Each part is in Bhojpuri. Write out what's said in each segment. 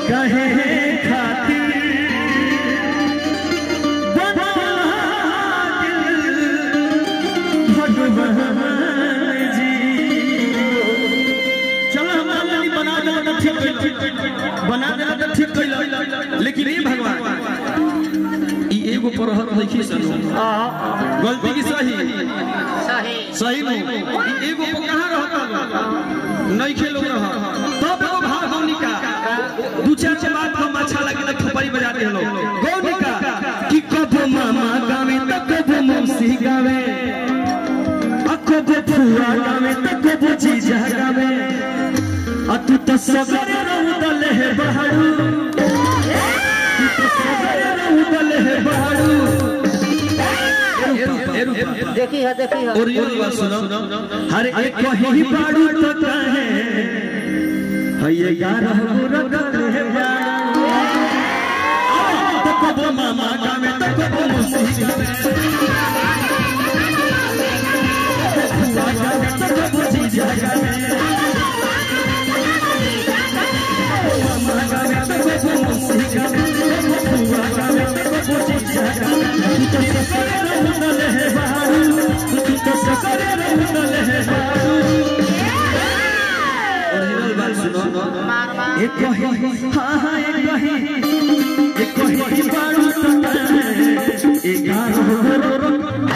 कहे खातिर भगवान जी। चलो हमारा बना देना ठीक बना देना तो ठीक कैला, लेकिन ये भगवान एगो परहर देखी सनो गलती की सही सही नहीं एगो कहां रहता नहीं खेलो रहा तब एगो भाव गौनिका दू चार बात हम अच्छा लगे खपरी बजा दे लोग गौनिका कि कबो मामा गावे त कबो मौसी गावे कबो फुआ गावे त कबो जीजा गावे तू तो सगरे रहूदल है बहारू देखी है ओरिजिनल बात सुनो हर एक कहीं पाड़ू तो कहे है ये गाना पूरा करे बाड़ू तो कबो मामा गावे तो कबो मौसी गावे तो कबो जीजा गावे मामा गावे तो कबो मौसी गावे ओरिजिनल बात सुनो एक कहीं हाँ हाँ एक कहीं बाड़ू तो एक गाना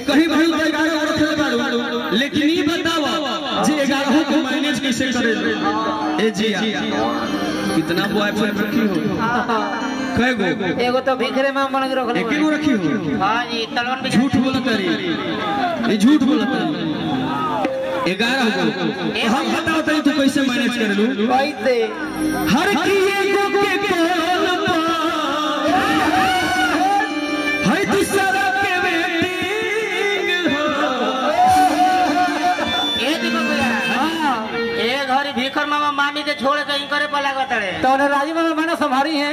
कहीं भाई 11 रखे बाड़ू, लेकिन ये बताओ जे 11 को मैनेज कैसे करे ए जिया कितना बॉयफ्रेंड रखी हो कई गो एगो तो भिखरे में मन के रखले एक गो रखी हो हां जी तलवन में झूठ बोलत रे ये झूठ बोलत रे 11 गो हम बताओ तनी तू कैसे मैनेज करेलू कैसे हर की एगो के कोल पा है दूसरा भीखर मामा मामी के छोड़ के इन करे पला गतड़े तो ने राजी मामा माना संभारी है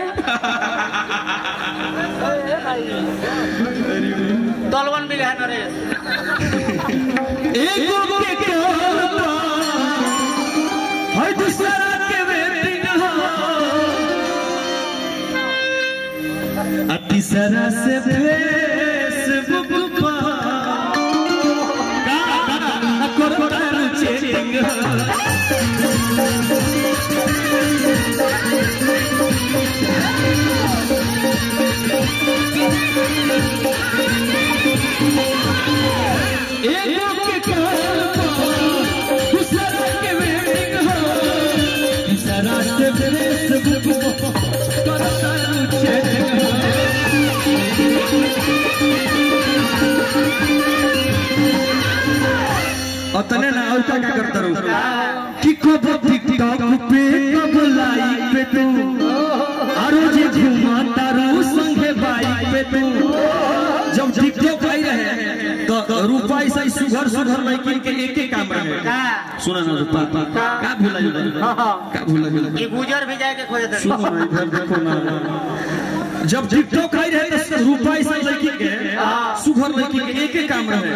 तलवन भी है नरेश एक के कोल पा है दूसरा के वेटिंग हो तीसरा से फेसबुक पर का करो चेटिंग अतने ना और क्या करता रहूं कि कब टिकटॉक पे कब लाइक पे तू आरो जे घुमाता रहूं संगे बाइक पे तू जब टिकटॉक आई रहे तो रूपा ऐसा सुघर सुघर लड़की के एक काम रहे सुना ना रूपा का भूला ये गुजर भी जाके खोज दे सुनो ना इधर देखो ना जब टिकटॉक आई रहे तो रूपा ऐसा लड़की के सुघर लड़की के एक काम रहे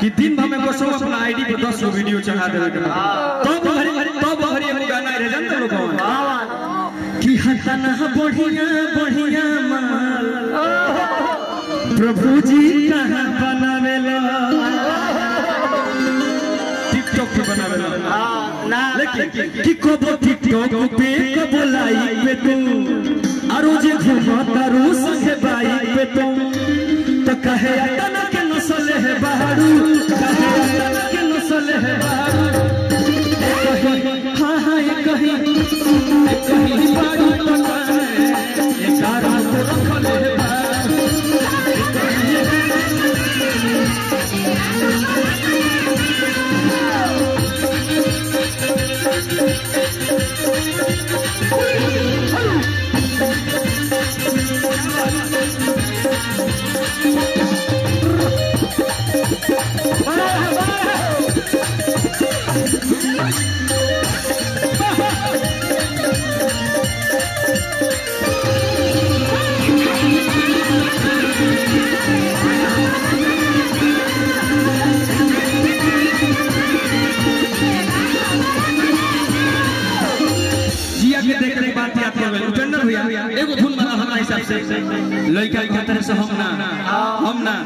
कि दिन भर में बस अपना आईडी पे 10 वीडियो चढ़ा देवे तब भरी हम गाना रह जानते लोग कि हतना बढ़िया बढ़िया माल प्रभु जी कहां बनावेला टिकटॉक पे बनावेला ना लेकिन कि कबो टिकटॉक पे कबो लाइक पे तू आरो जे घुमाता रू संगे बाइक पे तू तो कहे तना के नसल है बहारू कहे तना के नसल लड़का कहते से हम ना